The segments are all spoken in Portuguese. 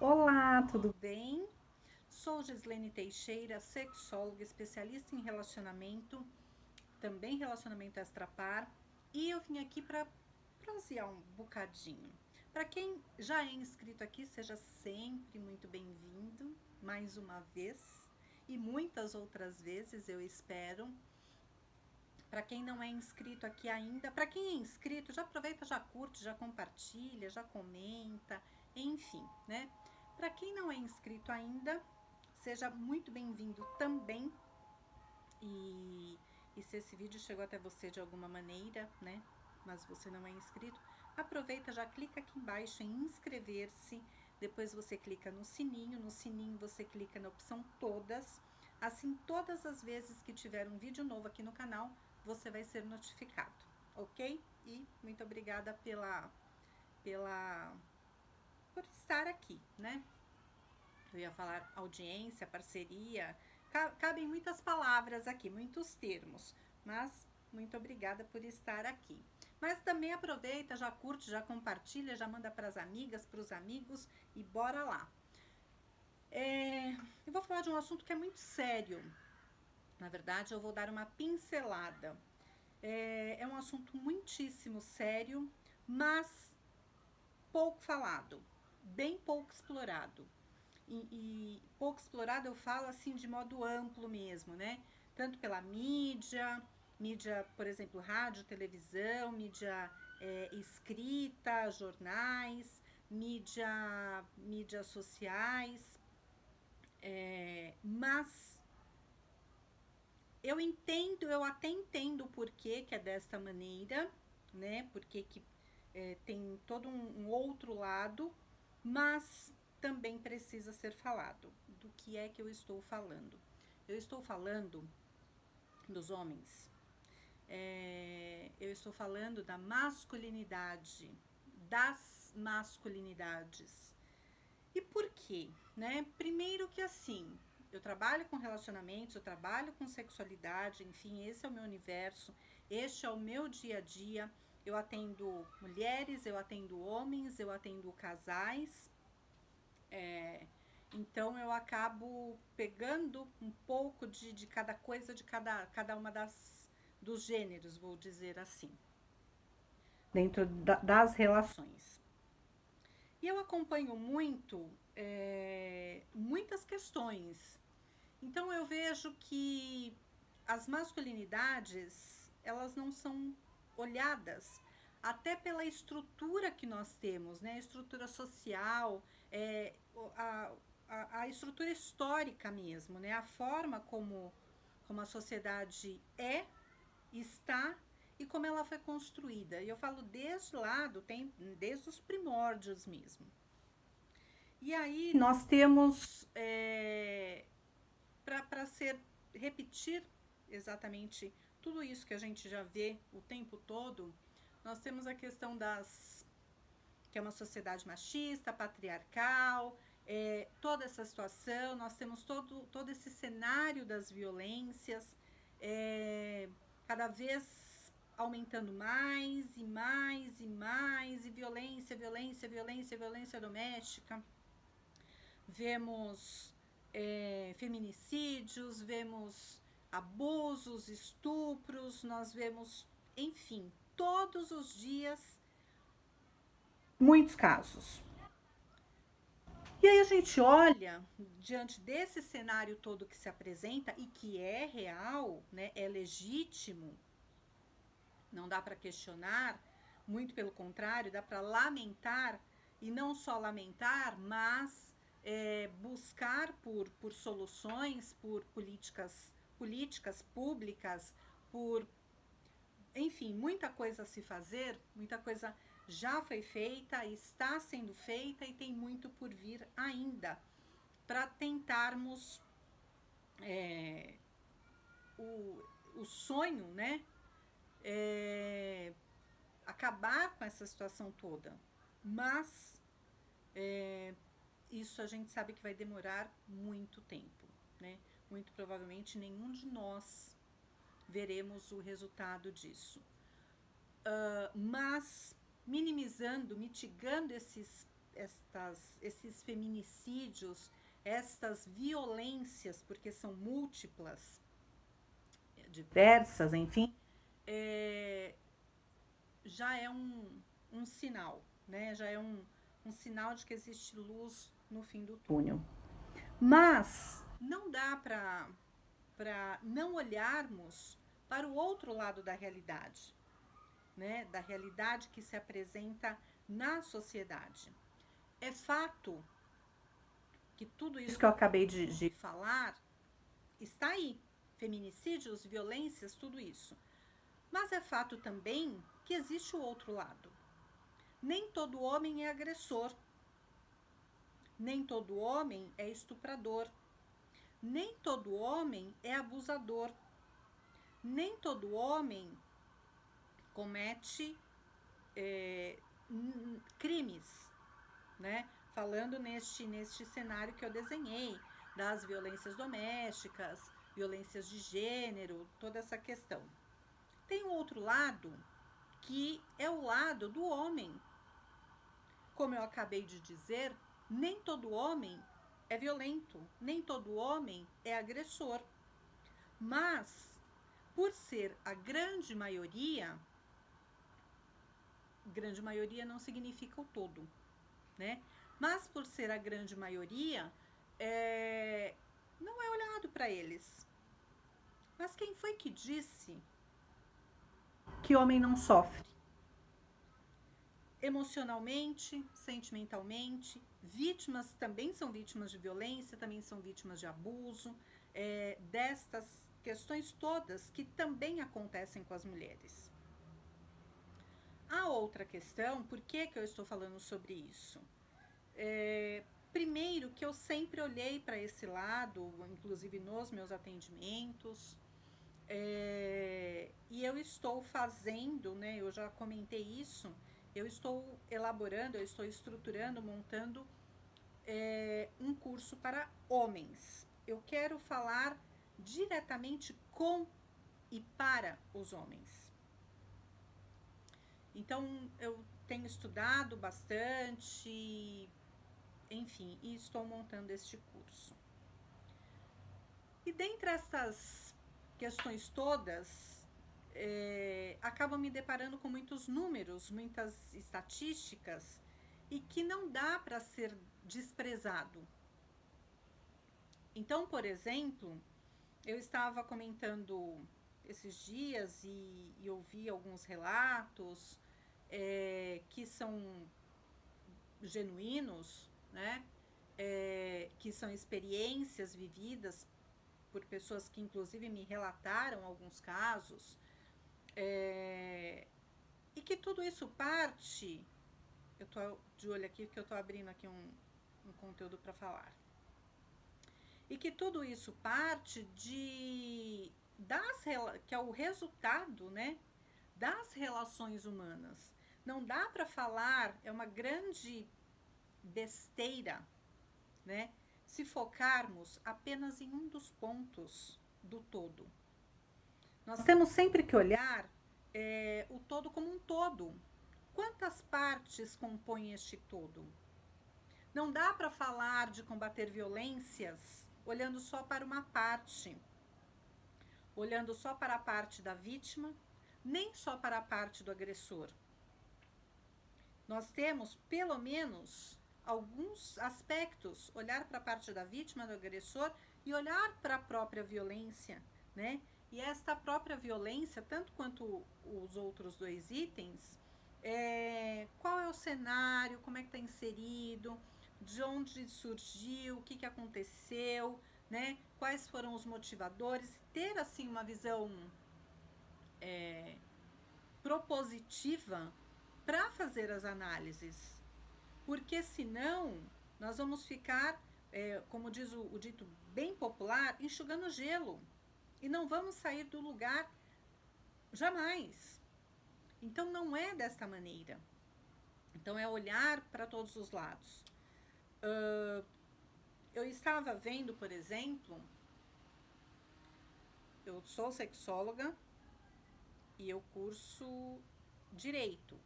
Olá, tudo bem? Sou Gislene Teixeira, sexóloga, especialista em relacionamento, também relacionamento extrapar, e eu vim aqui para prosear um bocadinho. Para quem já é inscrito aqui, seja sempre muito bem-vindo, mais uma vez, e muitas outras vezes, eu espero. Para quem não é inscrito aqui ainda, para quem é inscrito, já aproveita, já curte, já compartilha, já comenta, enfim, né? Para quem não é inscrito ainda, seja muito bem-vindo também. E se esse vídeo chegou até você de alguma maneira, né? Mas você não é inscrito, aproveita, já clica aqui embaixo em inscrever-se. Depois você clica no sininho você clica na opção todas. Assim, todas as vezes que tiver um vídeo novo aqui no canal, você vai ser notificado, ok? E muito obrigada por estar aqui, né? Eu ia falar audiência, parceria, cabem muitas palavras aqui, muitos termos, mas muito obrigada por estar aqui. Mas também aproveita, já curte, já compartilha, já manda para as amigas, para os amigos e bora lá. Eu vou falar de um assunto que é muito sério. Na verdade, eu vou dar uma pincelada. É um assunto muitíssimo sério, mas pouco falado, bem pouco explorado. E pouco explorado eu falo assim de modo amplo mesmo, né? Tanto pela mídia, por exemplo, rádio, televisão, mídia escrita, jornais, mídias sociais, mas eu até entendo o porquê que é desta maneira, né? Porque que tem todo um outro lado, mas também precisa ser falado. Do que é que eu estou falando? Eu estou falando dos homens. Eu estou falando da masculinidade, das masculinidades. E por quê? Né? Primeiro que assim, eu trabalho com relacionamentos, eu trabalho com sexualidade, enfim, esse é o meu universo, este é o meu dia a dia. Eu atendo mulheres, eu atendo homens, eu atendo casais. Então eu acabo pegando um pouco de cada coisa, de cada uma dos gêneros, vou dizer assim, dentro das relações. E eu acompanho muitas questões. Então eu vejo que as masculinidades, elas não são olhadas até pela estrutura que nós temos, né? A estrutura social, a, a estrutura histórica mesmo, né? A forma como a sociedade está e como ela foi construída. E eu falo desde lá do tempo, desde os primórdios mesmo. E aí nós temos, para repetir exatamente tudo isso que a gente já vê o tempo todo, nós temos a questão que é uma sociedade machista, patriarcal, toda essa situação, nós temos todo esse cenário das violências, cada vez aumentando mais e mais e mais, e violência, violência, violência, violência doméstica. Vemos feminicídios, vemos abusos, estupros, nós vemos, enfim, todos os dias, muitos casos. E aí a gente olha, diante desse cenário todo que se apresenta e que é real, né, é legítimo, não dá para questionar, muito pelo contrário, dá para lamentar, e não só lamentar, mas buscar por soluções, por políticas públicas, por, enfim, muita coisa a se fazer, muita coisa já foi feita, está sendo feita e tem muito por vir ainda, para tentarmos o sonho, né? Acabar com essa situação toda. Mas isso a gente sabe que vai demorar muito tempo, né? Muito provavelmente nenhum de nós veremos o resultado disso. Mas minimizando, mitigando esses feminicídios, estas violências, porque são múltiplas, diversas, enfim, já é um sinal, né? Já é um sinal de que existe luz no fim do túnel. Mas não dá para não olharmos para o outro lado da realidade, né? Da realidade que se apresenta na sociedade. É fato que tudo isso que eu acabei de falar está aí. Feminicídios, violências, tudo isso. Mas é fato também que existe o outro lado. Nem todo homem é agressor. Nem todo homem é estuprador. Nem todo homem é abusador. Nem todo homem comete crimes, né? Falando neste cenário que eu desenhei, das violências domésticas, violências de gênero, toda essa questão. Tem um outro lado, que é o lado do homem. Como eu acabei de dizer, nem todo homem é violento, nem todo homem é agressor. Mas, por ser a grande maioria não significa o todo, né? Mas por ser a grande maioria, não é olhado para eles. Mas quem foi que disse que homem não sofre? Emocionalmente, sentimentalmente, vítimas também são vítimas de violência, também são vítimas de abuso, destas questões todas que também acontecem com as mulheres. A outra questão, por que eu estou falando sobre isso? Primeiro, que eu sempre olhei para esse lado, inclusive nos meus atendimentos, e eu estou fazendo, né, eu já comentei isso, eu estou elaborando, eu estou estruturando, montando um curso para homens. Eu quero falar diretamente com e para os homens. Então, eu tenho estudado bastante, enfim, e estou montando este curso. E dentre essas questões todas, acabo me deparando com muitos números, muitas estatísticas, e que não dá para ser desprezado. Então, por exemplo, eu estava comentando esses dias e ouvi alguns relatos que são genuínos, né? Que são experiências vividas por pessoas que inclusive me relataram alguns casos, e que tudo isso parte, eu tô de olho aqui porque eu tô abrindo aqui um conteúdo para falar, e que tudo isso parte que é o resultado, né, das relações humanas. Não dá para falar, é uma grande besteira, né, se focarmos apenas em um dos pontos do todo. Nós temos sempre que olhar o todo como um todo. Quantas partes compõem este todo? Não dá para falar de combater violências olhando só para uma parte, olhando só para a parte da vítima, nem só para a parte do agressor. Nós temos, pelo menos, alguns aspectos, olhar para a parte da vítima, do agressor, e olhar para a própria violência, né? E esta própria violência, tanto quanto os outros dois itens, qual é o cenário, como é que está inserido, de onde surgiu, o que aconteceu, né? Quais foram os motivadores, ter assim uma visão propositiva para fazer as análises, porque senão nós vamos ficar, como diz o dito bem popular, enxugando gelo, e não vamos sair do lugar jamais. Então não é desta maneira. Então é olhar para todos os lados. Eu estava vendo, por exemplo, eu sou sexóloga e eu curso direito.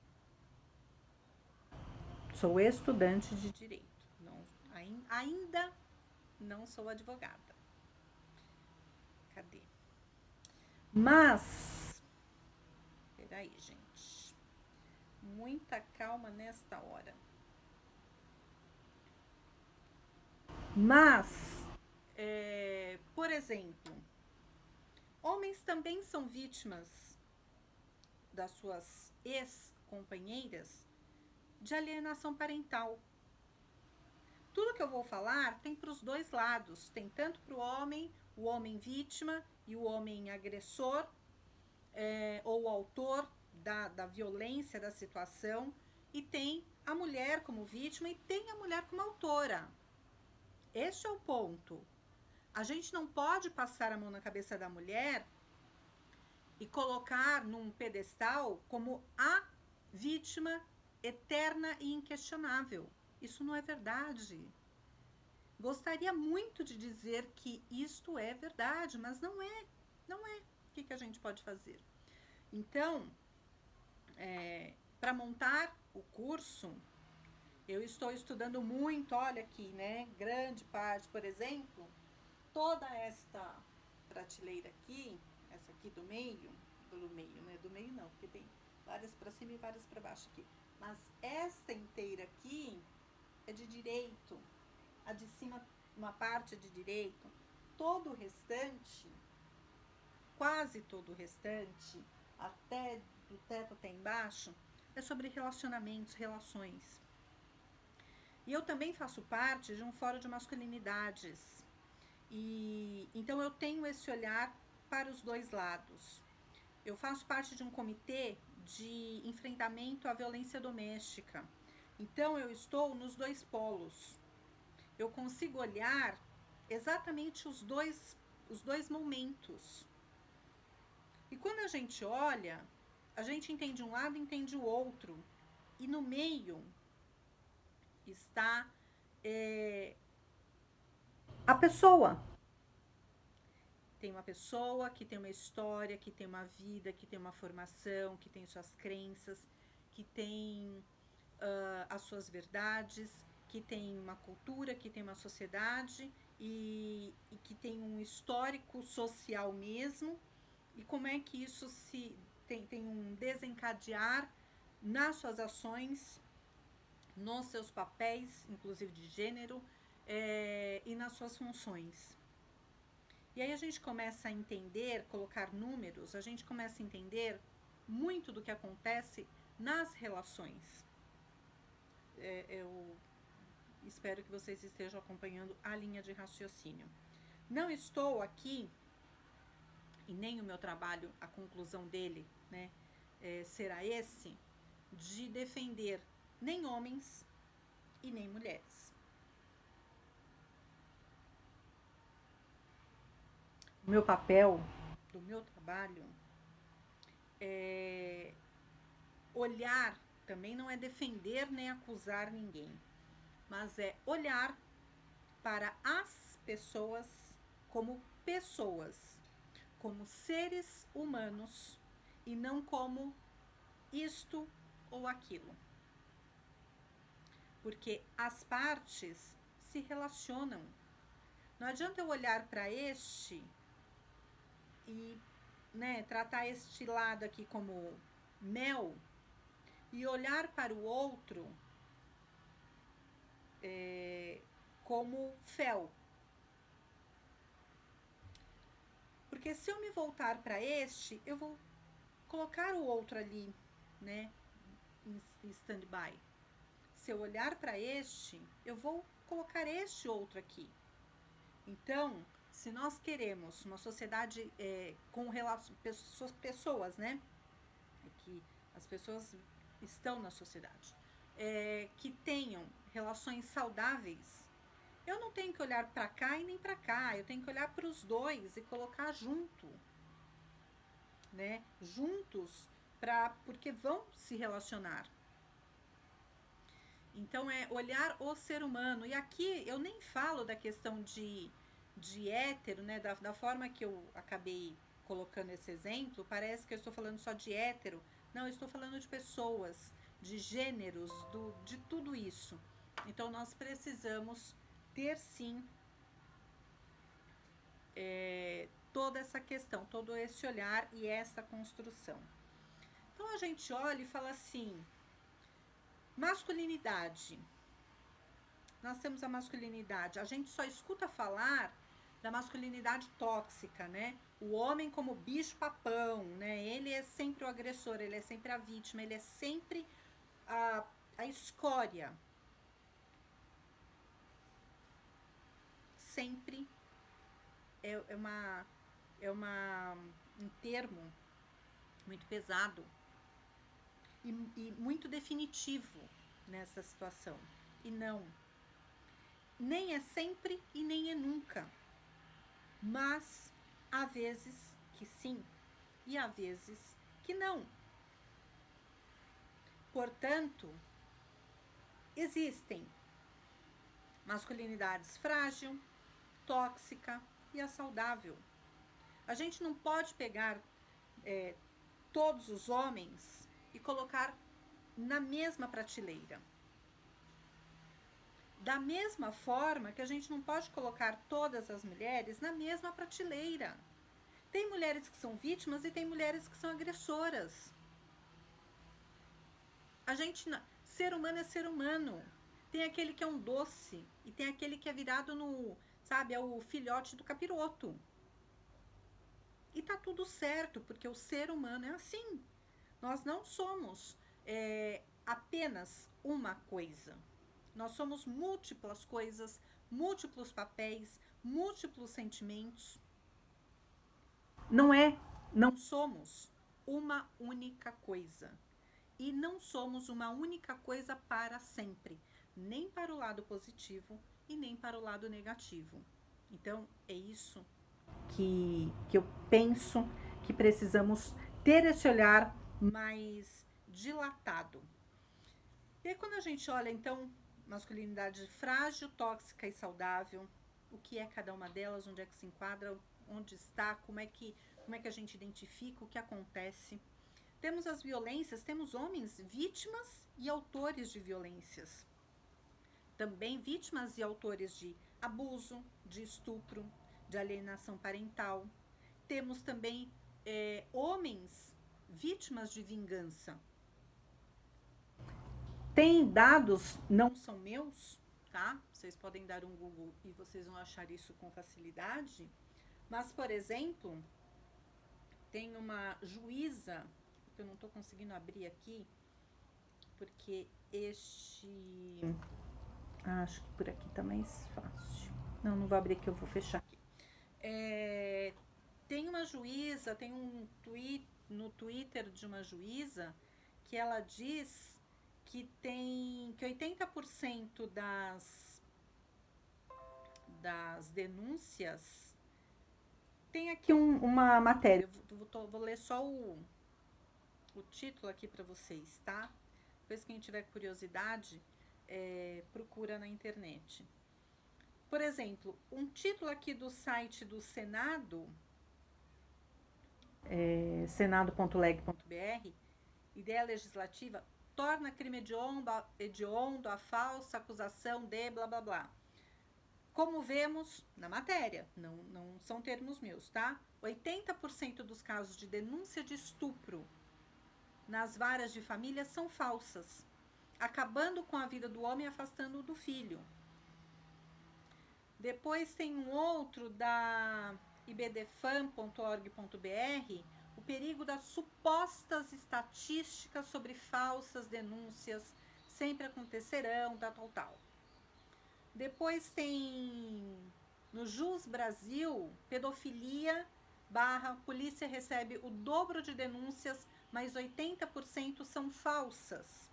sou estudante de direito. Não, ainda não sou advogada. Cadê? Mas, peraí, gente. Muita calma nesta hora. Mas, por exemplo, homens também são vítimas das suas ex-companheiras de alienação parental. Tudo que eu vou falar tem para os dois lados. Tem tanto para o homem vítima e o homem agressor, ou autor da violência da situação, e tem a mulher como vítima e tem a mulher como autora. Este é o ponto. A gente não pode passar a mão na cabeça da mulher e colocar num pedestal como a vítima eterna e inquestionável. Isso não é verdade. Gostaria muito de dizer que isto é verdade, mas não é. Não é. O que a gente pode fazer? Então, para montar o curso, eu estou estudando muito, olha aqui, né? Grande parte, por exemplo, toda esta prateleira aqui, essa aqui do meio, né? Do meio não, porque tem várias para cima e várias para baixo aqui. Mas esta inteira aqui é de direito. A de cima, uma parte é de direito. Todo o restante, quase todo o restante, até do teto até embaixo, é sobre relacionamentos, relações. E eu também faço parte de um fórum de masculinidades. E então eu tenho esse olhar para os dois lados. Eu faço parte de um comitê de enfrentamento à violência doméstica. Então eu estou nos dois polos. Eu consigo olhar exatamente os dois momentos. E quando a gente olha, a gente entende um lado e entende o outro. E no meio está a pessoa. Tem uma pessoa que tem uma história, que tem uma vida, que tem uma formação, que tem suas crenças, que tem as suas verdades, que tem uma cultura, que tem uma sociedade e que tem um histórico social mesmo. E como é que isso tem um desencadear nas suas ações, nos seus papéis, inclusive de gênero, e nas suas funções. E aí a gente começa a entender, colocar números, a gente começa a entender muito do que acontece nas relações. Eu espero que vocês estejam acompanhando a linha de raciocínio. Não estou aqui, e nem o meu trabalho, a conclusão dele, né, será esse, de defender nem homens e nem mulheres. O meu papel do meu trabalho é olhar, também não é defender nem acusar ninguém, mas é olhar para as pessoas, como seres humanos, e não como isto ou aquilo. Porque as partes se relacionam. Não adianta eu olhar para este e, né, tratar este lado aqui como mel e olhar para o outro como fel. Porque se eu me voltar para este, eu vou colocar o outro ali, né, em stand-by. Se eu olhar para este, eu vou colocar este outro aqui. Então, se nós queremos uma sociedade com pessoas, né, que as pessoas estão na sociedade, que tenham relações saudáveis, eu não tenho que olhar para cá e nem para cá, eu tenho que olhar para os dois e colocar junto, né? Juntos, porque vão se relacionar. Então, é olhar o ser humano. E aqui eu nem falo da questão de hétero, né? Da forma que eu acabei colocando esse exemplo, parece que eu estou falando só de hétero. Não, eu estou falando de pessoas. de gêneros, de tudo isso. Então, nós precisamos ter, sim, toda essa questão, todo esse olhar e essa construção. Então, a gente olha e fala assim, masculinidade. Nós temos a masculinidade, a gente só escuta falar da masculinidade tóxica, né? O homem como bicho papão, né? Ele é sempre o agressor, ele é sempre a vítima, ele é sempre a escória. Sempre é um termo muito pesado e muito definitivo nessa situação. E não. Nem é sempre e nem é nunca. Mas há vezes que sim e há vezes que não. Portanto, existem masculinidades frágil, tóxica e a saudável. A gente não pode pegar todos os homens e colocar na mesma prateleira. Da mesma forma que a gente não pode colocar todas as mulheres na mesma prateleira. Tem mulheres que são vítimas e tem mulheres que são agressoras. Ser humano é ser humano. Tem aquele que é um doce e tem aquele que é virado é o filhote do capiroto. E tá tudo certo, porque o ser humano é assim. Nós não somos apenas uma coisa. Nós somos múltiplas coisas, múltiplos papéis, múltiplos sentimentos. Não somos uma única coisa. E não somos uma única coisa para sempre, nem para o lado positivo e nem para o lado negativo. Então, é isso que eu penso que precisamos ter esse olhar mais dilatado. E aí, quando a gente olha, então, masculinidade frágil, tóxica e saudável, o que é cada uma delas, onde é que se enquadra, onde está, como é que a gente identifica o que acontece. Temos as violências, temos homens vítimas e autores de violências. Também vítimas e autores de abuso, de estupro, de alienação parental. Temos também homens vítimas de vingança. Tem dados, não são meus, tá? Vocês podem dar um Google e vocês vão achar isso com facilidade. Mas, por exemplo, tem uma juíza, que eu não estou conseguindo abrir aqui, porque acho que por aqui tá mais fácil. Não vou abrir aqui, eu vou fechar aqui. Tem uma juíza, tem um tweet no Twitter de uma juíza que ela diz que 80% das denúncias. Tem aqui uma matéria, vou ler só o título aqui para vocês, tá? Depois, quem tiver curiosidade, procura na internet. Por exemplo, um título aqui do site do Senado, senado.leg.br, ideia legislativa, torna crime hediondo a falsa acusação de blá blá blá. Como vemos na matéria, não são termos meus, tá? 80% dos casos de denúncia de estupro nas varas de família são falsas, acabando com a vida do homem e afastando-o do filho. Depois tem um outro da ibdfam.org.br, o perigo das supostas estatísticas sobre falsas denúncias sempre acontecerão, tal. Depois tem no Jus Brasil, pedofilia / polícia recebe o dobro de denúncias, mas 80% são falsas.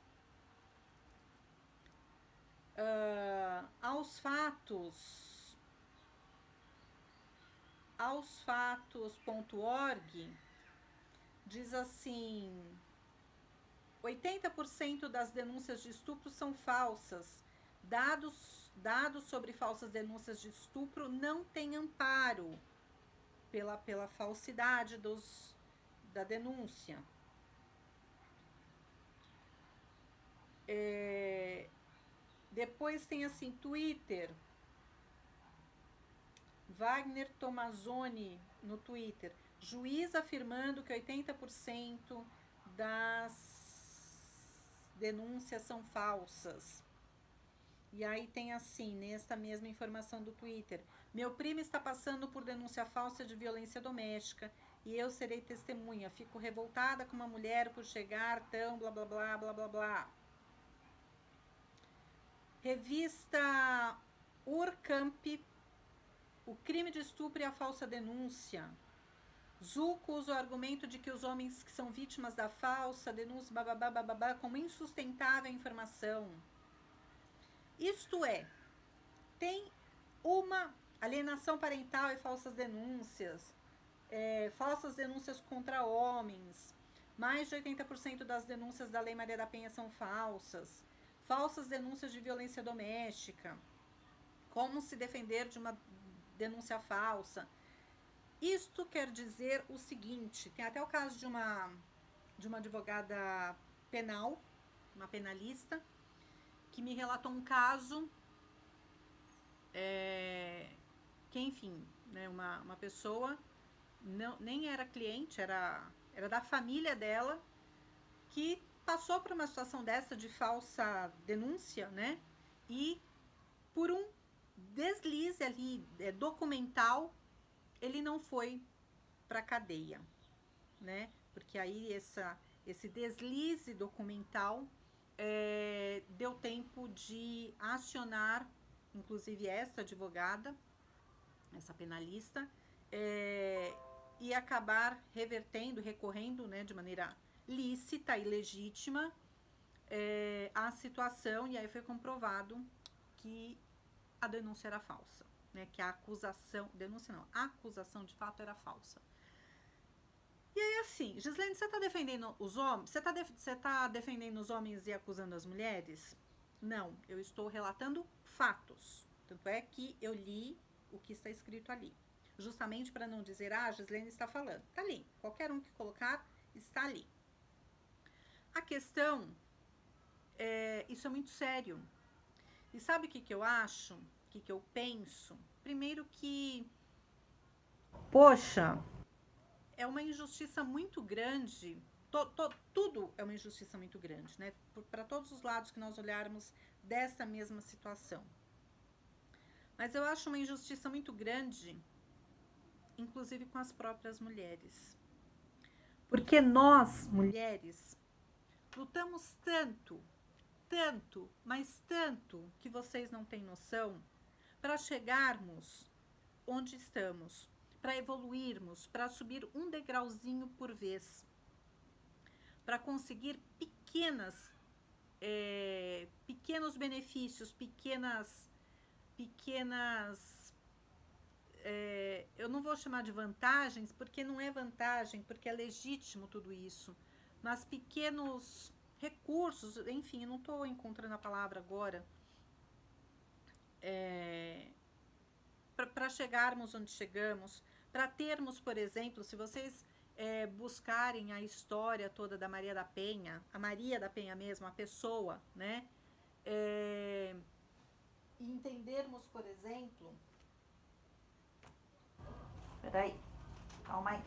Aos fatos.org diz assim: 80% das denúncias de estupro são falsas. Dados sobre falsas denúncias de estupro não têm amparo pela falsidade da denúncia. Depois tem assim, Twitter, Wagner Tomazoni no Twitter, juiz afirmando que 80% das denúncias são falsas. E aí tem assim, nesta mesma informação do Twitter, meu primo está passando por denúncia falsa de violência doméstica e eu serei testemunha. Fico revoltada com uma mulher por chegar tão blá blá blá blá blá blá. Revista Urcamp, o crime de estupro e a falsa denúncia. Zucco usa o argumento de que os homens que são vítimas da falsa denúncia bababá, bababá, como insustentável a informação. Isto é, tem uma alienação parental e falsas denúncias contra homens, mais de 80% das denúncias da Lei Maria da Penha são falsas denúncias de violência doméstica, como se defender de uma denúncia falsa. Isto quer dizer o seguinte, tem até o caso de uma advogada penal, uma penalista, que me relatou um caso que, enfim, né, uma pessoa nem era cliente, era da família dela, que passou por uma situação dessa de falsa denúncia, né? E por um deslize ali documental, ele não foi para cadeia, né? Porque aí esse deslize documental deu tempo de acionar, inclusive essa advogada, essa penalista, e acabar recorrendo, né, de maneira lícita e legítima a situação, e aí foi comprovado que a denúncia era falsa, né, que a acusação de fato era falsa. E aí assim, Gislene, você está defendendo os homens? Você tá defendendo os homens e acusando as mulheres? Não, eu estou relatando fatos. Tanto é que eu li o que está escrito ali. Justamente para não dizer, a Gislene está falando. Está ali. Qualquer um que colocar, está ali. A questão isso é muito sério. E sabe o que eu acho? O que eu penso? Primeiro que, poxa, é uma injustiça muito grande. Tudo é uma injustiça muito grande, né? Para todos os lados que nós olharmos dessa mesma situação. Mas eu acho uma injustiça muito grande, inclusive com as próprias mulheres. Porque nós, mulheres, lutamos tanto, mas tanto, que vocês não têm noção, para chegarmos onde estamos, para evoluirmos, para subir um degrauzinho por vez, para conseguir pequenos benefícios, pequenas eu não vou chamar de vantagens, porque não é vantagem, porque é legítimo tudo isso, mas pequenos recursos, enfim, eu não estou encontrando a palavra agora, para chegarmos onde chegamos, para termos, por exemplo, se vocês buscarem a história toda da Maria da Penha, a Maria da Penha mesmo, a pessoa, né? E entendermos, por exemplo... Peraí, calma aí.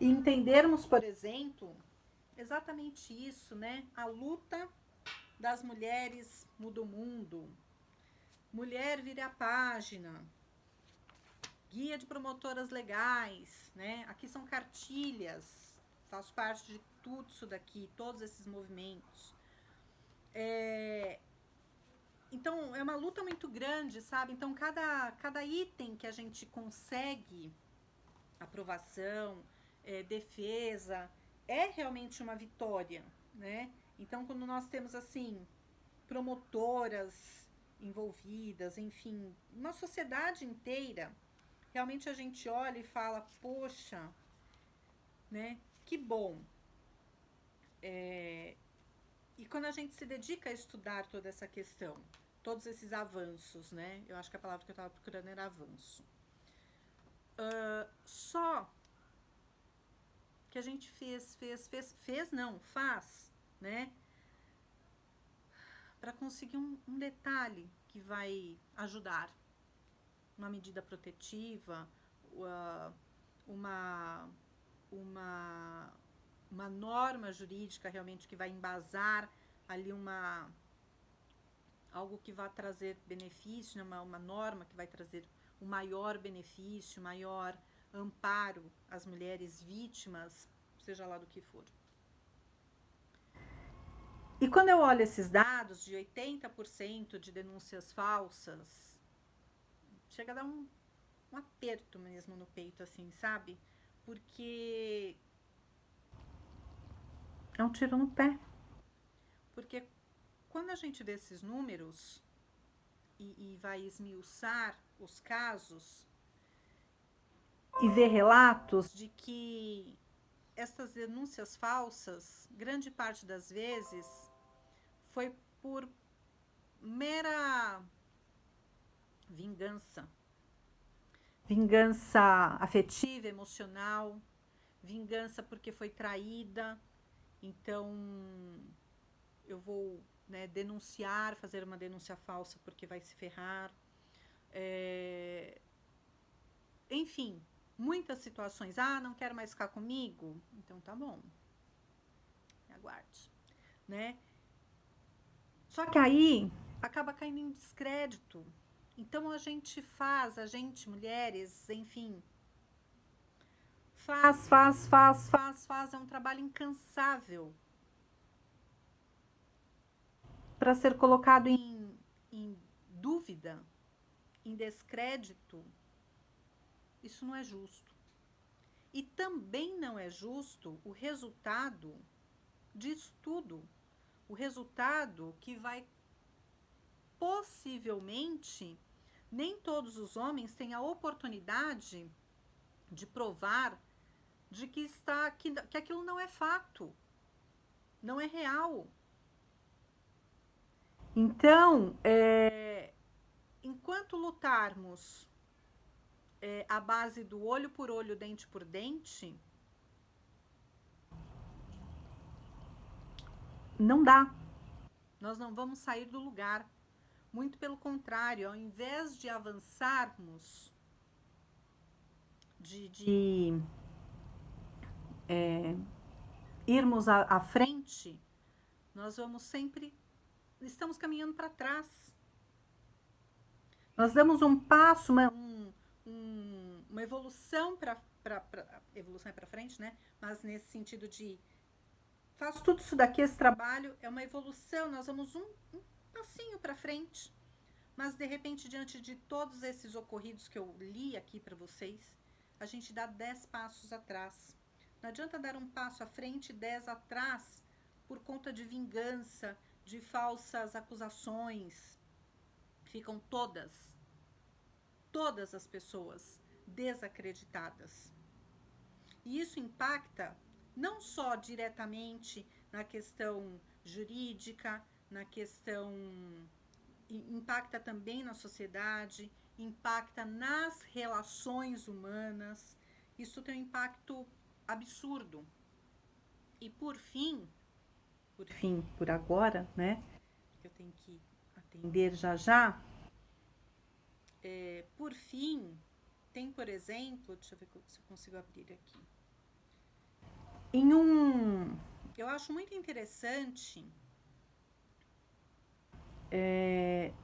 E entendermos, por exemplo, exatamente isso, né? A luta das mulheres muda o mundo. Mulher vire a página. Guia de promotoras legais, né? Aqui são cartilhas. Faço parte de tudo isso daqui, todos esses movimentos. Então, é uma luta muito grande, sabe? Então, cada item que a gente consegue aprovação, defesa, é realmente uma vitória, né? Então, quando nós temos, assim, promotoras envolvidas, enfim, uma sociedade inteira, realmente a gente olha e fala, poxa, né? Que bom. E quando a gente se dedica a estudar toda essa questão, todos esses avanços, né? Eu acho que a palavra que eu estava procurando era avanço. Só que a gente fez não, faz, né? Para conseguir um detalhe que vai ajudar. Uma medida protetiva, uma, uma, uma norma jurídica realmente que vai embasar ali algo que vai trazer benefício, né? uma norma que vai trazer o maior benefício, maior amparo às mulheres vítimas, seja lá do que for. E quando eu olho esses dados de 80% de denúncias falsas, chega a dar um aperto mesmo no peito, assim, sabe? Porque é um tiro no pé. Porque quando a gente vê esses números e vai esmiuçar os casos e ver relatos de que essas denúncias falsas, grande parte das vezes, foi por mera vingança. Vingança afetiva, emocional, vingança porque foi traída, então eu vou, né, denunciar, fazer uma denúncia falsa porque vai se ferrar. Enfim, muitas situações. Ah, não quero mais ficar comigo? Então tá bom, aguarde, né? Só que aí acaba caindo em descrédito. Então a gente mulheres, enfim, faz, é um trabalho incansável para ser colocado em dúvida, em descrédito. Isso não é justo. E também não é justo o resultado disso tudo. O resultado que vai possivelmente, nem todos os homens têm a oportunidade de provar de que aquilo não é fato, não é real. Então, enquanto lutarmos à base do olho por olho, dente por dente, não dá. Nós não vamos sair do lugar. Muito pelo contrário, ao invés de avançarmos, de irmos à frente, nós vamos sempre, estamos caminhando para trás. Nós damos um passo, uma evolução evolução é para frente, né? Mas nesse sentido de faço tudo isso daqui, esse trabalho é uma evolução, nós vamos um passinho para frente. Mas de repente, diante de todos esses ocorridos que eu li aqui para vocês, a gente dá 10 passos atrás. Não adianta dar um passo à frente e 10 atrás por conta de vingança, de falsas acusações. Ficam todas as pessoas desacreditadas. E isso impacta não só diretamente na questão jurídica, na questão, impacta também na sociedade, impacta nas relações humanas. Isso tem um impacto absurdo. E por agora, né? Eu tenho que atender já. Por fim, tem, por exemplo, deixa eu ver se eu consigo abrir aqui. Eu acho muito interessante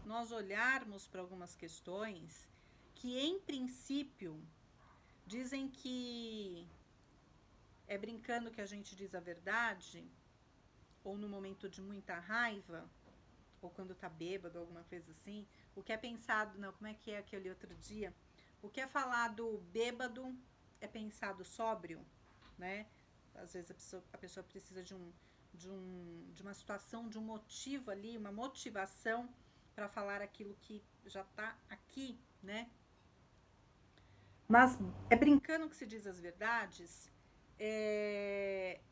nós olharmos para algumas questões que, em princípio, dizem que é brincando que a gente diz a verdade, ou no momento de muita raiva, ou quando tá bêbado, alguma coisa assim. O que é pensado, não, como é que é aquele outro dia? O que é falado bêbado é pensado sóbrio, né? Às vezes a pessoa precisa de uma situação, de um motivo ali, uma motivação para falar aquilo que já está aqui, né? Mas é brincando que se diz as verdades.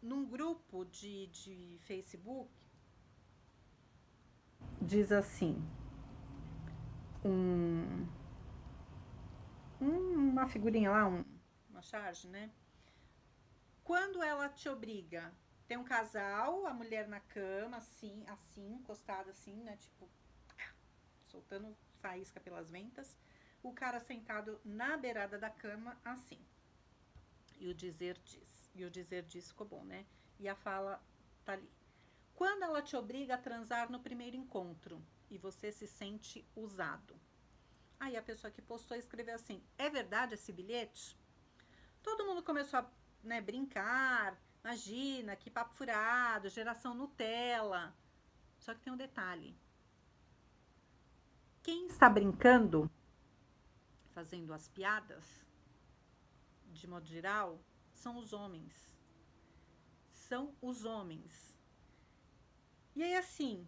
Num grupo de Facebook, diz assim, uma figurinha lá, uma charge, né? Quando ela te obriga, tem um casal, a mulher na cama, assim, encostada assim, né? Tipo, soltando faísca pelas ventas. O cara sentado na beirada da cama, assim. E o dizer diz. E o dizer diz ficou bom, né? E a fala tá ali. Quando ela te obriga a transar no primeiro encontro e você se sente usado. Aí a pessoa que postou escreveu assim: é verdade esse bilhete? Todo mundo começou a, né, brincar. Imagina, que papo furado, geração Nutella. Só que tem um detalhe. Quem está brincando, fazendo as piadas, de modo geral, são os homens. São os homens. E aí, assim,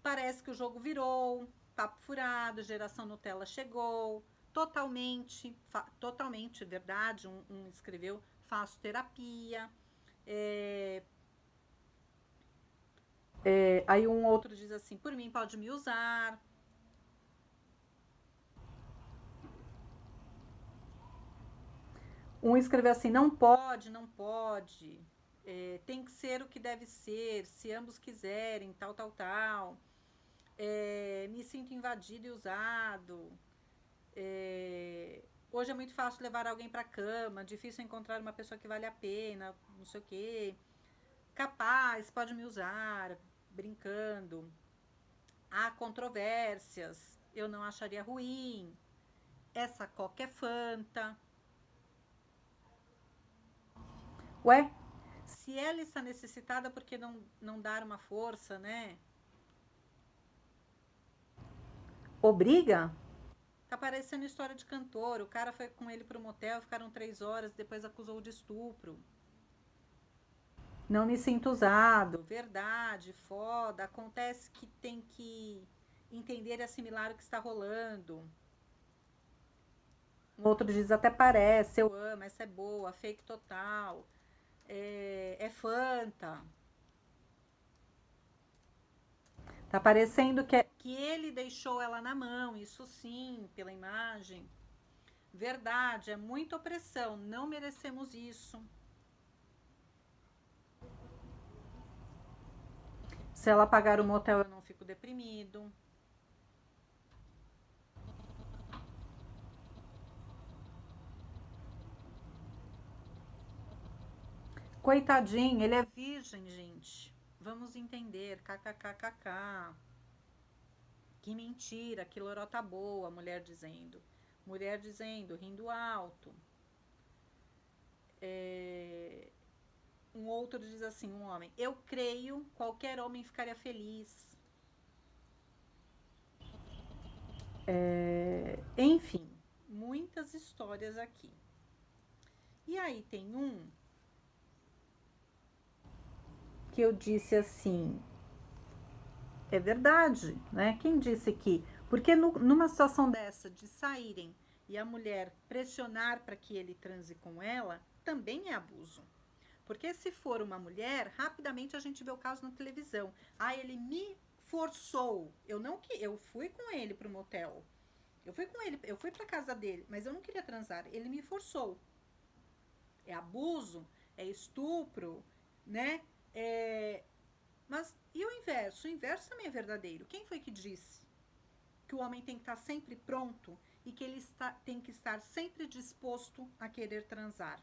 parece que o jogo virou, papo furado, geração Nutella chegou, totalmente verdade. Um escreveu: faço terapia. Aí um outro diz assim: por mim pode me usar. Um escreveu assim: não pode, não pode. Tem que ser o que deve ser, se ambos quiserem, tal, tal, tal. Me sinto invadido e usado. Hoje é muito fácil levar alguém para cama, difícil encontrar uma pessoa que vale a pena, não sei o quê. Capaz, pode me usar, brincando. Há controvérsias, eu não acharia ruim. Essa coca é Fanta. Ué, se ela está necessitada, por que não dar uma força, né? Obriga? Tá parecendo história de cantor. O cara foi com ele pro motel, ficaram 3 horas, depois acusou de estupro. Não me sinto usado. Verdade, foda. Acontece que tem que entender e assimilar o que está rolando. Um outro diz: até parece, eu amo, essa é boa, fake total. É Fanta. Tá parecendo que ele deixou ela na mão, isso sim, pela imagem. Verdade, é muita opressão, não merecemos isso. Se ela pagar o motel, eu não fico deprimido. Coitadinho, ele é virgem, gente. Vamos entender, kkkk. Que mentira, que lorota boa, mulher dizendo. Mulher dizendo, rindo alto. Um outro diz assim, um homem: eu creio, qualquer homem ficaria feliz. Enfim, muitas histórias aqui. E aí tem um que eu disse assim: é verdade, né? Quem disse que? Porque numa situação dessa de saírem e a mulher pressionar para que ele transe com ela, também é abuso. Porque se for uma mulher, rapidamente a gente vê o caso na televisão. Ah, ele me forçou. Eu não que eu fui com ele pro motel. Eu fui com ele, eu fui pra casa dele, mas eu não queria transar. Ele me forçou. É abuso, é estupro, né? Mas e o inverso? O inverso também é verdadeiro. Quem foi que disse que o homem tem que estar sempre pronto e que ele tem que estar sempre disposto a querer transar?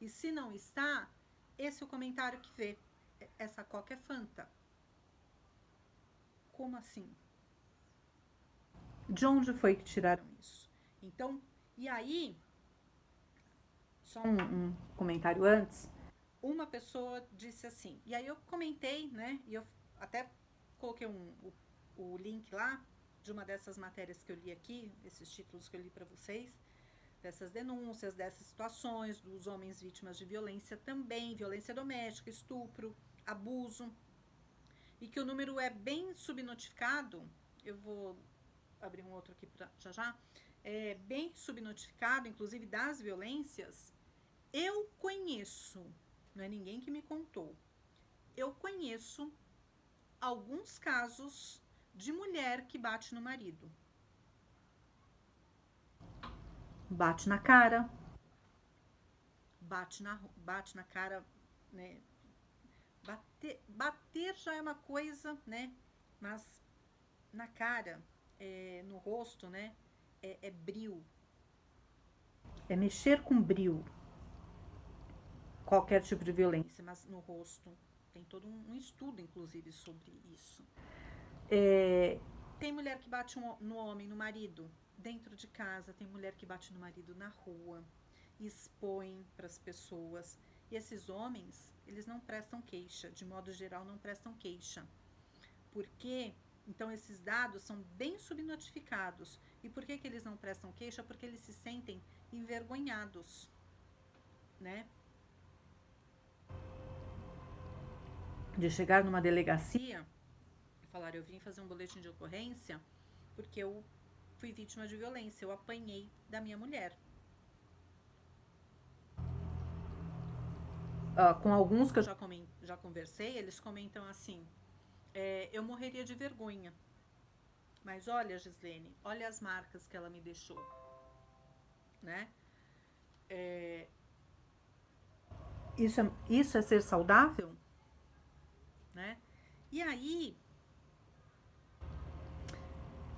E se não está, esse é o comentário que vê. Essa coca é Fanta. Como assim? De onde foi que tiraram isso? Então, e aí, só um comentário antes, uma pessoa disse assim, e aí eu comentei, né, e eu até coloquei o link lá de uma dessas matérias que eu li aqui, esses títulos que eu li para vocês, dessas denúncias, dessas situações, dos homens vítimas de violência também, violência doméstica, estupro, abuso, e que o número é bem subnotificado. Eu vou abrir um outro aqui já já. É bem subnotificado, inclusive das violências. Eu conheço, não é ninguém que me contou, eu conheço alguns casos de mulher que bate no marido. Bate na cara, bate na cara, né? Bater já é uma coisa, né? Mas na cara, no rosto, né? É bril. É mexer com bril. Qualquer tipo de violência, mas no rosto. Tem todo um estudo, inclusive, sobre isso. Tem mulher que bate no homem, no marido, dentro de casa. Tem mulher que bate no marido na rua. Expõe para as pessoas. E esses homens, eles não prestam queixa. De modo geral, não prestam queixa. Por quê? Então, esses dados são bem subnotificados. E por que eles não prestam queixa? Porque eles se sentem envergonhados, né? De chegar numa delegacia e falar, eu vim fazer um boletim de ocorrência porque eu fui vítima de violência, eu apanhei da minha mulher. Com alguns que eu já conversei, eles comentam assim, eu morreria de vergonha. Mas olha, Gislene, olha as marcas que ela me deixou, né? Isso é ser saudável, né? E aí,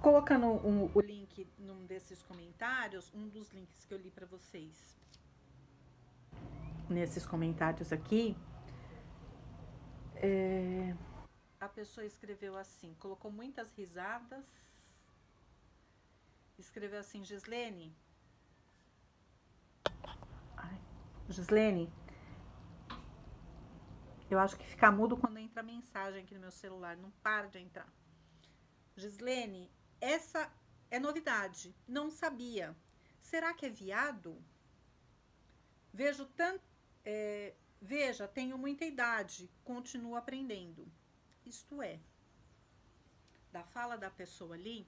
colocando o link num desses comentários, um dos links que eu li para vocês, nesses comentários aqui, a pessoa escreveu assim, colocou muitas risadas, escreveu assim, Gislene, eu acho que fica mudo quando entra mensagem aqui no meu celular, não para de entrar. Gislene, essa é novidade, não sabia. Será que é viado? Veja, tenho muita idade, continuo aprendendo. Isto é, da fala da pessoa ali.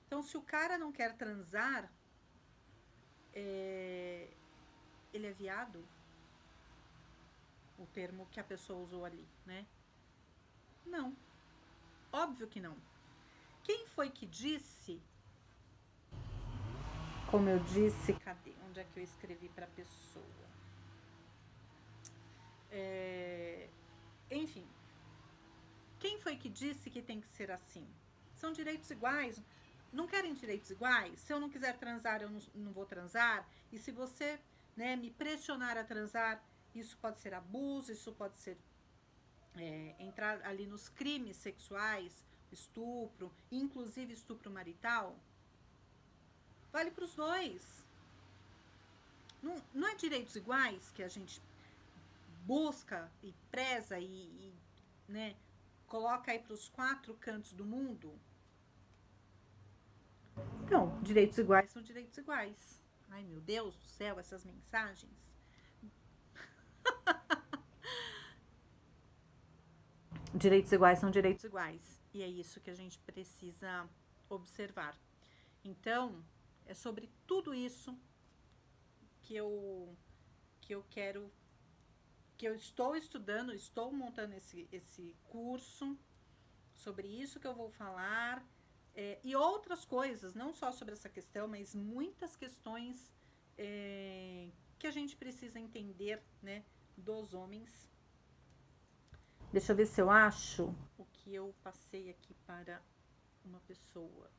Então, se o cara não quer transar, ele é viado? O termo que a pessoa usou ali, né? Não. Óbvio que não. Quem foi que disse? Como eu disse, cadê? Onde é que eu escrevi para a pessoa? Enfim. Quem foi que disse que tem que ser assim? São direitos iguais. Não querem direitos iguais? Se eu não quiser transar, eu não vou transar. E se você, né, me pressionar a transar, isso pode ser abuso, isso pode ser entrar ali nos crimes sexuais, estupro, inclusive estupro marital. Vale para os dois. Não é direitos iguais que a gente busca e preza e né, coloca aí para os 4 cantos do mundo? Então, direitos iguais são direitos iguais. Ai, meu Deus do céu, essas mensagens. Direitos iguais são direitos iguais. E é isso que a gente precisa observar. Então, é sobre tudo isso que eu quero, que eu estou estudando, estou montando esse curso, sobre isso que eu vou falar, e outras coisas, não só sobre essa questão, mas muitas questões que a gente precisa entender, né, dos homens. Deixa eu ver se eu acho o que eu passei aqui para uma pessoa.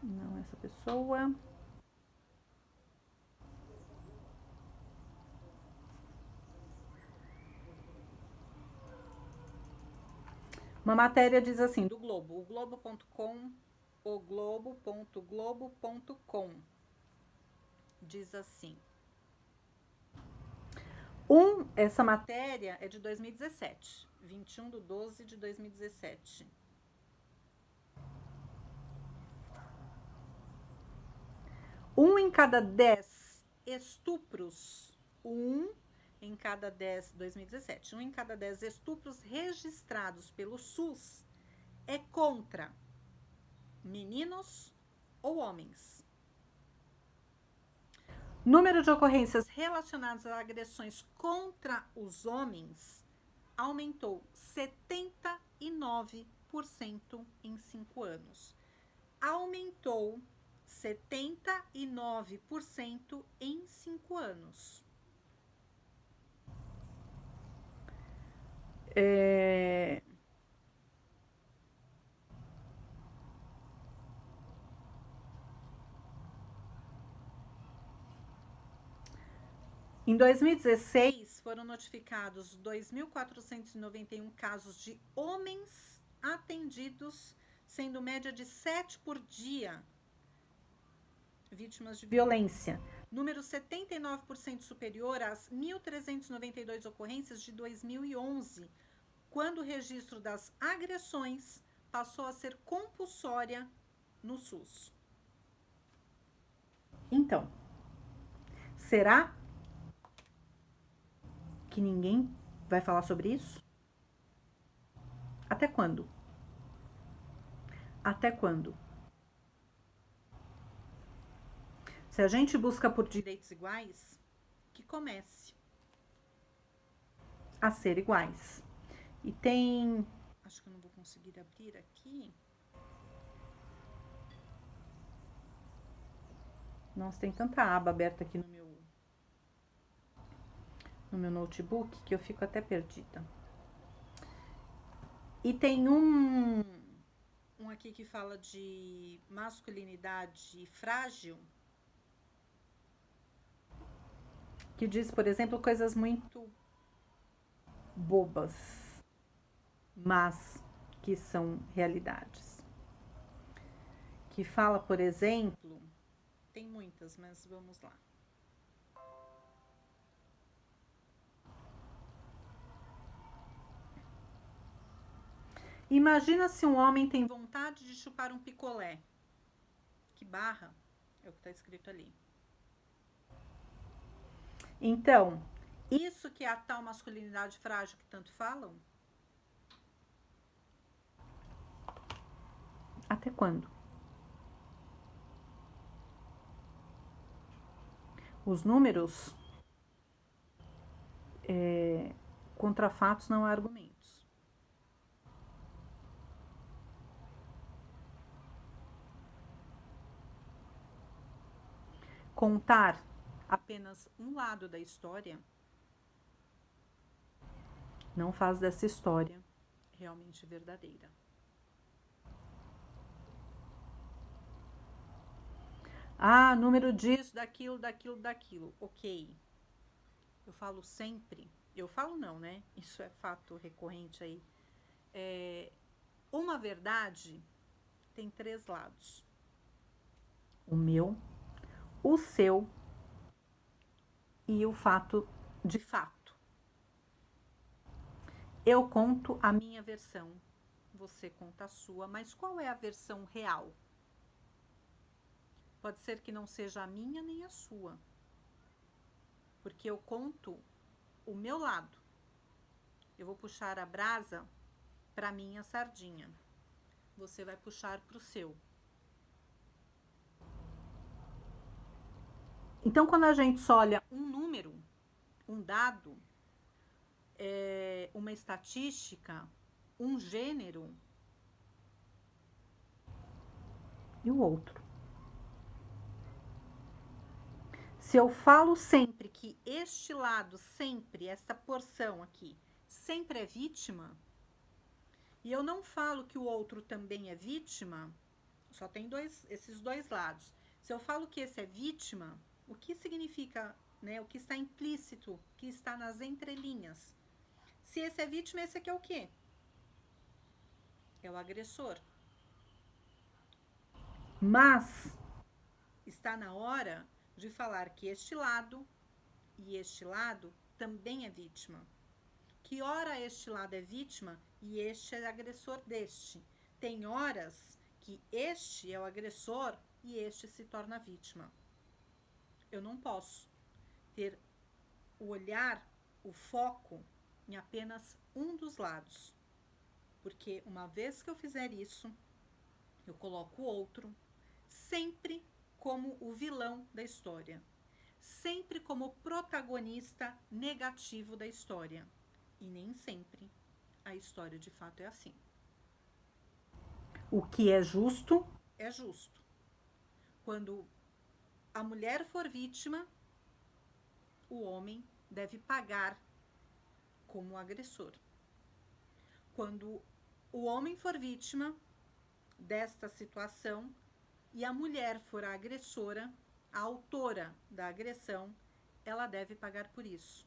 Não, essa pessoa. Uma matéria diz assim, do Globo, o Globo.com, o Globo.globo.com, diz assim. Essa matéria é de 2017, 21/12/2017. Em cada 10 estupros, 2017, em cada 10 estupros registrados pelo SUS é contra meninos ou homens. Número de ocorrências relacionadas a agressões contra os homens aumentou 79%. 9% em 5 anos. Aumentou 79% em 5 anos. Em 2016, foram notificados 2.491 casos de homens atendidos, sendo média de 7 por dia, vítimas de violência. Número 79% superior às 1.392 ocorrências de 2011, quando o registro das agressões passou a ser compulsória no SUS. Então, será que ninguém vai falar sobre isso? Até quando? Até quando? Se a gente busca por direitos iguais, que comece a ser iguais. E tem... Acho que eu não vou conseguir abrir aqui. Nossa, tem tanta aba aberta aqui no meu notebook que eu fico até perdida. E tem um aqui que fala de masculinidade frágil, que diz, por exemplo, coisas muito bobas, mas que são realidades. Que fala, por exemplo, tem muitas, mas vamos lá. Imagina se um homem tem vontade de chupar um picolé. Que barra, é o que está escrito ali. Então, isso que é a tal masculinidade frágil que tanto falam? Até quando? Os números contra fatos não há argumentos. Contar apenas um lado da história não faz dessa história realmente verdadeira. Ah, número disso, daquilo. Ok. Eu falo sempre. Eu falo não, né? Isso é fato recorrente aí. Uma verdade tem 3 lados. O meu, o seu e o fato de fato. Eu conto a minha versão, você conta a sua, mas qual é a versão real? Pode ser que não seja a minha nem a sua, porque eu conto o meu lado. Eu vou puxar a brasa para minha sardinha. Você vai puxar para o seu. Então, quando a gente só olha um número, um dado, uma estatística, um gênero e o outro. Se eu falo sempre que este lado, sempre, essa porção aqui, sempre é vítima, e eu não falo que o outro também é vítima, só tem esses dois lados. Se eu falo que esse é vítima, o que significa, né? O que está implícito, o que está nas entrelinhas? Se esse é vítima, esse aqui é o quê? É o agressor. Mas está na hora de falar que este lado e este lado também é vítima. Que hora este lado é vítima e este é agressor deste. Tem horas que este é o agressor e este se torna vítima. Eu não posso ter o olhar, o foco em apenas um dos lados. Porque uma vez que eu fizer isso, eu coloco o outro sempre como o vilão da história. Sempre como protagonista negativo da história. E nem sempre a história de fato é assim. O que é justo é justo. Quando a mulher for vítima, o homem deve pagar como agressor. Quando o homem for vítima desta situação e a mulher for a agressora, a autora da agressão, ela deve pagar por isso.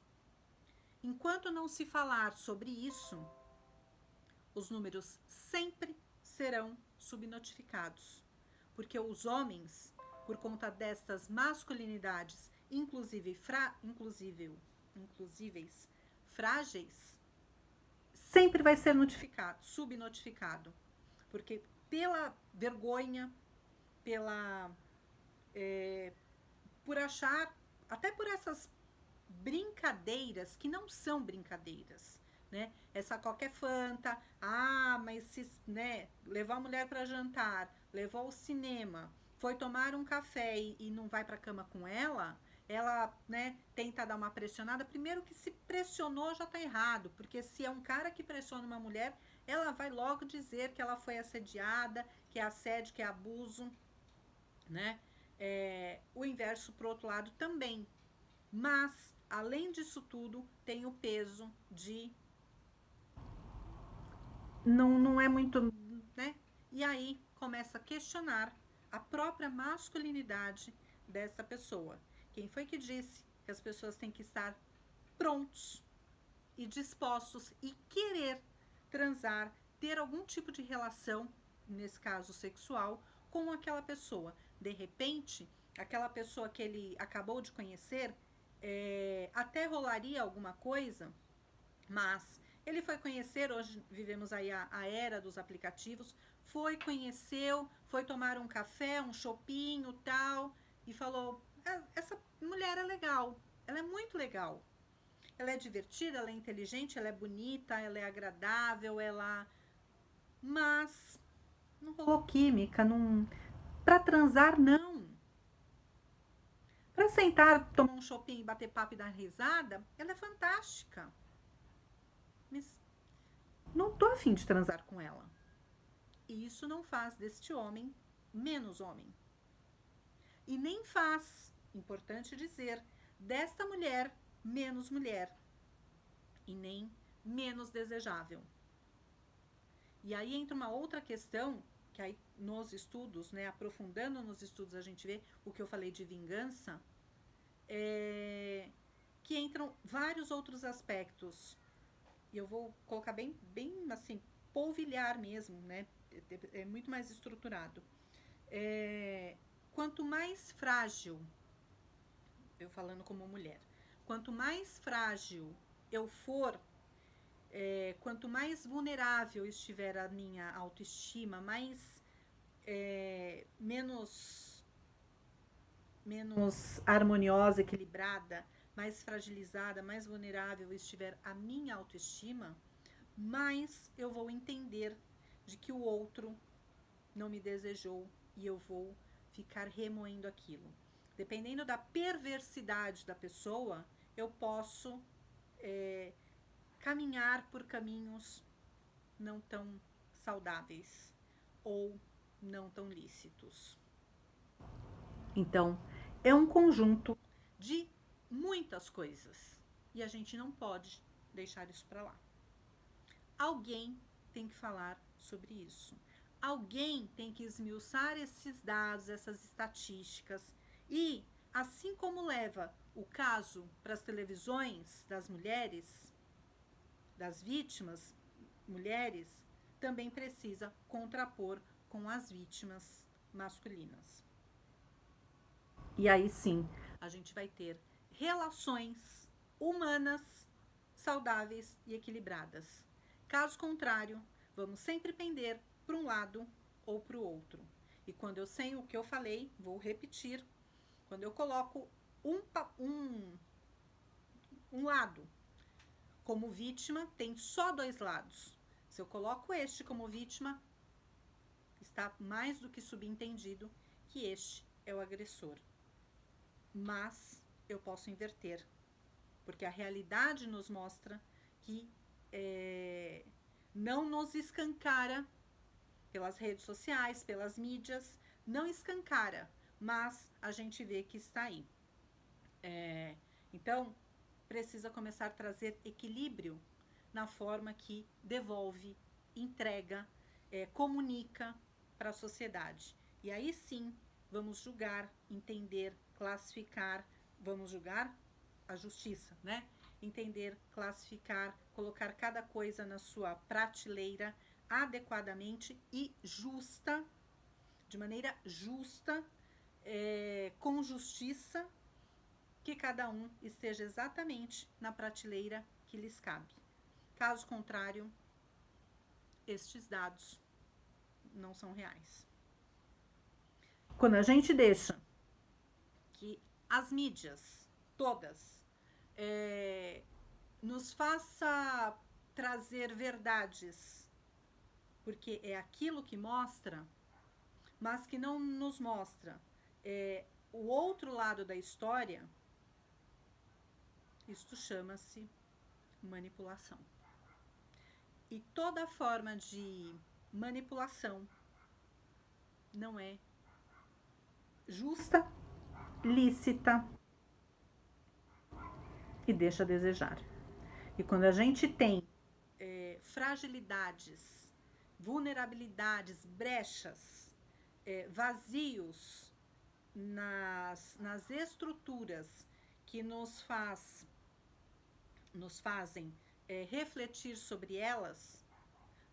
Enquanto não se falar sobre isso, os números sempre serão subnotificados, porque os homens, por conta destas masculinidades, inclusive frágeis, sempre vai ser notificado, subnotificado, porque pela vergonha, por achar, até por essas brincadeiras que não são brincadeiras, né? Essa qualquer fanta, mas se, né, levou a mulher para jantar, levou ao cinema, foi tomar um café e não vai para a cama com ela, né, tenta dar uma pressionada. Primeiro que se pressionou já tá errado, porque se é um cara que pressiona uma mulher, ela vai logo dizer que ela foi assediada, que é assédio, que é abuso, né? O inverso pro outro lado também. Mas, além disso tudo, tem o peso de não é muito, né? E aí começa a questionar a própria masculinidade dessa pessoa. Quem foi que disse que as pessoas têm que estar prontos e dispostos e querer transar, ter algum tipo de relação, nesse caso sexual, com aquela pessoa? De repente, aquela pessoa que ele acabou de conhecer, até rolaria alguma coisa, mas ele foi conhecer, hoje vivemos aí a era dos aplicativos, conheceu, foi tomar um café, um chopinho, tal, e falou, essa mulher é legal, ela é muito legal. Ela é divertida, ela é inteligente, ela é bonita, ela é agradável, mas não rolou química, não... Pra transar, não. Pra sentar, tomar um chopinho, bater papo e dar risada, ela é fantástica. Mas não tô afim de transar com ela. E isso não faz deste homem menos homem. E nem faz, importante dizer, desta mulher menos mulher. E nem menos desejável. E aí entra uma outra questão, que aí nos estudos, né, aprofundando nos estudos, a gente vê o que eu falei de vingança, que entram vários outros aspectos. E eu vou colocar bem assim, polvilhar mesmo, né? É muito mais estruturado. Quanto mais frágil, eu falando como mulher, quanto mais frágil eu for, quanto mais vulnerável estiver a minha autoestima, menos harmoniosa, equilibrada, mais fragilizada, mais vulnerável estiver a minha autoestima, mais eu vou entender de que o outro não me desejou e eu vou ficar remoendo aquilo. Dependendo da perversidade da pessoa, eu posso caminhar por caminhos não tão saudáveis ou não tão lícitos. Então, é um conjunto de muitas coisas e a gente não pode deixar isso para lá. Alguém tem que falar sobre isso. Alguém tem que esmiuçar esses dados, essas estatísticas e, assim como leva o caso para as televisões das mulheres, das vítimas mulheres, também precisa contrapor com as vítimas masculinas. E aí sim, a gente vai ter relações humanas saudáveis e equilibradas. Caso contrário, vamos sempre pender para um lado ou para o outro. E quando eu sei o que eu falei, vou repetir. Quando eu coloco um lado como vítima, tem só dois lados. Se eu coloco este como vítima, está mais do que subentendido que este é o agressor. Mas eu posso inverter, porque a realidade nos mostra que não nos escancara pelas redes sociais, pelas mídias, não escancara, mas a gente vê que está aí. Então, precisa começar a trazer equilíbrio na forma que devolve, entrega, comunica para a sociedade. E aí sim, vamos julgar, entender, classificar, vamos julgar a justiça, né? Entender, classificar, colocar cada coisa na sua prateleira adequadamente e justa, de maneira justa, com justiça, que cada um esteja exatamente na prateleira que lhes cabe. Caso contrário, estes dados não são reais. Quando a gente deixa que as mídias, todas, nos faça trazer verdades, porque é aquilo que mostra, mas que não nos mostra o outro lado da história, isto chama-se manipulação. E toda forma de manipulação não é justa, lícita e deixa a desejar. E quando a gente tem fragilidades, vulnerabilidades, brechas, vazios nas estruturas que nos fazem refletir sobre elas,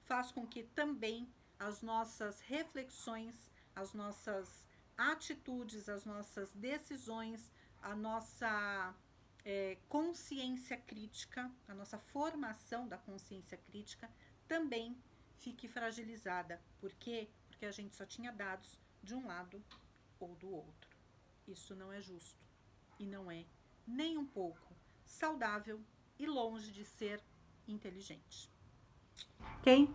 faz com que também as nossas reflexões, as nossas atitudes, as nossas decisões, a nossa consciência crítica, a nossa formação da consciência crítica também fique fragilizada. Por quê? Porque a gente só tinha dados de um lado ou do outro. Isso não é justo e não é nem um pouco saudável e longe de ser inteligente. Ok?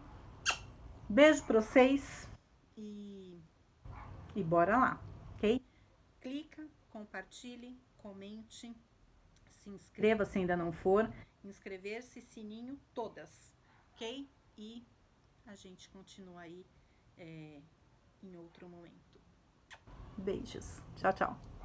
Beijo pra vocês e bora lá, ok? Clica, compartilhe, comente, se inscreva se ainda não for, inscrever-se, sininho, todas, ok? E a gente continua aí em outro momento. Beijos. Tchau, tchau.